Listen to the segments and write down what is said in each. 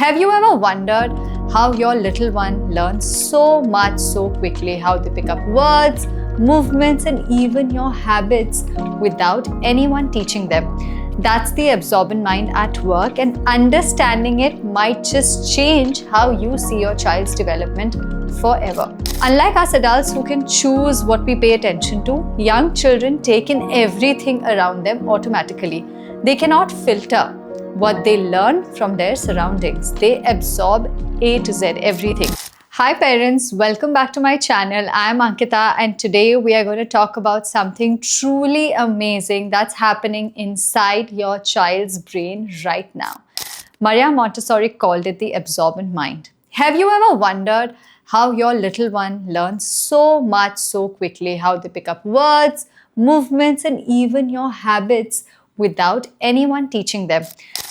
Have you ever wondered how your little one learns so much so quickly? How they pick up words, movements, and even your habits without anyone teaching them? That's the absorbent mind at work, and understanding it might just change how you see your child's development forever. Unlike us adults who can choose what we pay attention to, young children take in everything around them automatically. They cannot filter what they learn from their surroundings. They absorb A to Z, everything. Hi parents, welcome back to my channel. I am Ankita and today we are going to talk about something truly amazing that's happening inside your child's brain right now. Maria Montessori called it the absorbent mind. Have you ever wondered how your little one learns so much so quickly? How they pick up words, movements, and even your habits without anyone teaching them?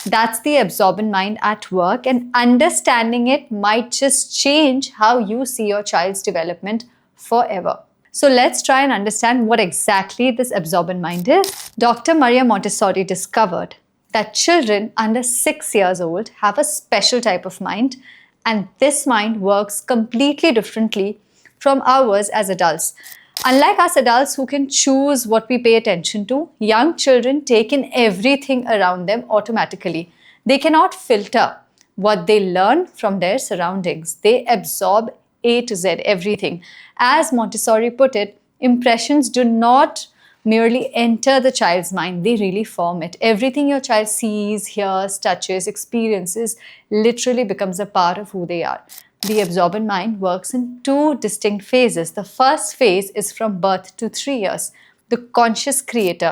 That's the absorbent mind at work, and understanding it might just change how you see your child's development forever. So let's try and understand what exactly this absorbent mind is. Dr. Maria Montessori discovered that children under 6 years old have a special type of mind, and this mind works completely differently from ours as adults. Unlike us adults who can choose what we pay attention to, young children take in everything around them automatically. They cannot filter what they learn from their surroundings. They absorb A to Z, everything. As Montessori put it, impressions do not merely enter the child's mind, they really form it. Everything your child sees, hears, touches, experiences literally becomes a part of who they are. The absorbent mind works in two distinct phases. The first phase is from birth to 3 years, the conscious creator.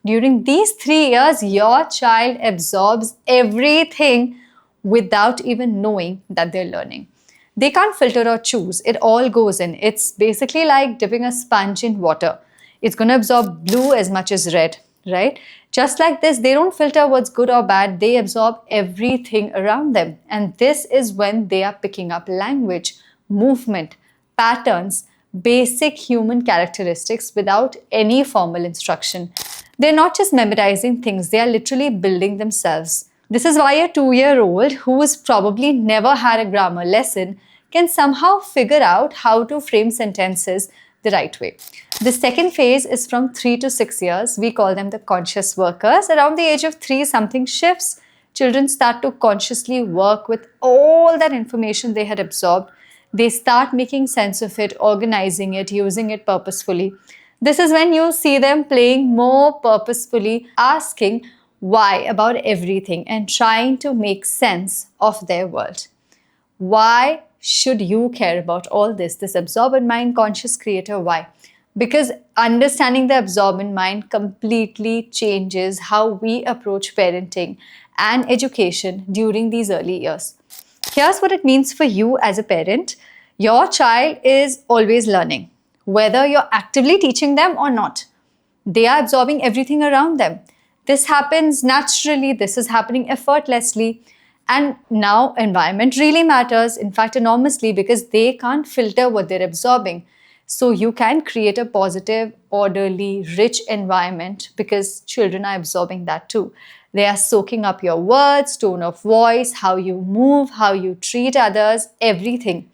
During these 3 years, your child absorbs everything without even knowing that they're learning. They can't filter or choose. It all goes in. It's basically like dipping a sponge in water. It's going to absorb blue as much as red, right? Just like this, they don't filter what's good or bad. They absorb everything around them. And this is when they are picking up language, movement, patterns, basic human characteristics without any formal instruction. They're not just memorizing things, they are literally building themselves. This is why a 2-year-old who's probably never had a grammar lesson can somehow figure out how to frame sentences the right way. The second phase is from 3 to 6 years. We call them the conscious workers. Around the age of 3, something shifts. Children start to consciously work with all that information they had absorbed. They start making sense of it, organizing it, using it purposefully. This is when you see them playing more purposefully, asking why about everything and trying to make sense of their world. Why should you care about all this? This absorbent mind, conscious creator, why? Because understanding the absorbent mind completely changes how we approach parenting and education during these early years. Here's what it means for you as a parent. Your child is always learning, whether you're actively teaching them or not. They are absorbing everything around them. This happens naturally. This is happening effortlessly. And now environment really matters, in fact, enormously, because they can't filter what they're absorbing. So you can create a positive, orderly, rich environment because children are absorbing that too. They are soaking up your words, tone of voice, how you move, how you treat others, everything.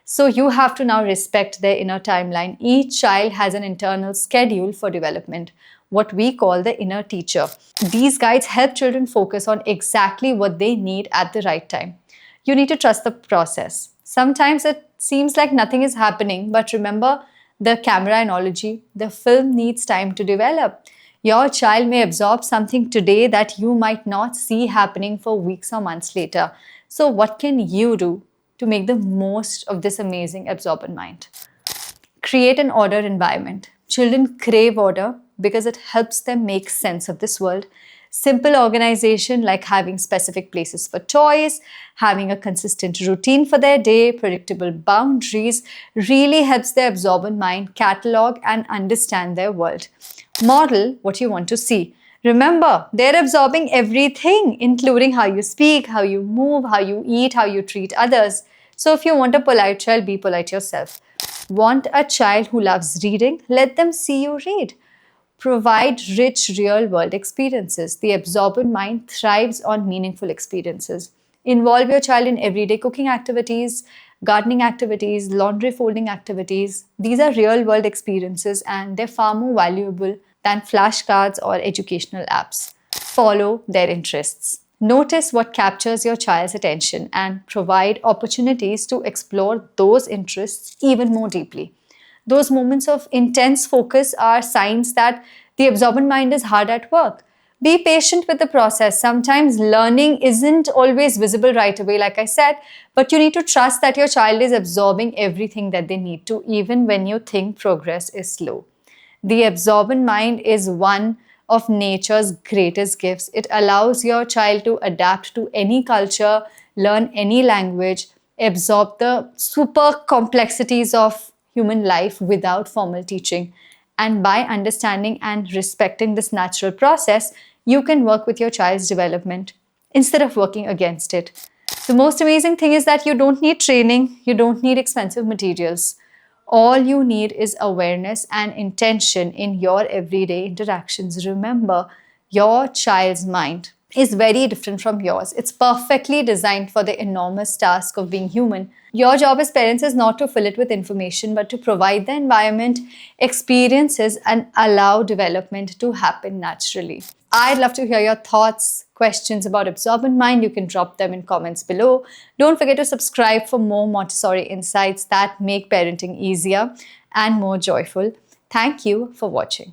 So you have to now respect their inner timeline. Each child has an internal schedule for development, what we call the inner teacher. These guides help children focus on exactly what they need at the right time. You need to trust the process. Sometimes it seems like nothing is happening, but remember the camera analogy. The film needs time to develop. Your child may absorb something today that you might not see happening for weeks or months later. So what can you do to make the most of this amazing absorbent mind? Create an ordered environment. Children crave order because it helps them make sense of this world. Simple organization like having specific places for toys, having a consistent routine for their day, predictable boundaries really helps their absorbent mind catalog and understand their world. Model what you want to see. Remember, they're absorbing everything, including how you speak, how you move, how you eat, how you treat others. So if you want a polite child, be polite yourself. Want a child who loves reading? Let them see you read. Provide rich real-world experiences. The absorbent mind thrives on meaningful experiences. Involve your child in everyday cooking activities, gardening activities, laundry folding activities. These are real world experiences and they're far more valuable than flashcards or educational apps. Follow their interests. Notice what captures your child's attention and provide opportunities to explore those interests even more deeply. Those moments of intense focus are signs that the absorbent mind is hard at work. Be patient with the process. Sometimes learning isn't always visible right away, like I said, but you need to trust that your child is absorbing everything that they need to, even when you think progress is slow. The absorbent mind is one of nature's greatest gifts. It allows your child to adapt to any culture, learn any language, absorb the super complexities of human life without formal teaching. And by understanding and respecting this natural process, you can work with your child's development instead of working against it. The most amazing thing is that you don't need training, you don't need expensive materials. All you need is awareness and intention in your everyday interactions. Remember, your child's mind is very different from yours. It's perfectly designed for the enormous task of being human. Your job as parents is not to fill it with information, but to provide the environment, experiences, and allow development to happen naturally. I'd love to hear your thoughts, questions about absorbent mind. You can drop them in comments below. Don't forget to subscribe for more Montessori insights that make parenting easier and more joyful. Thank you for watching.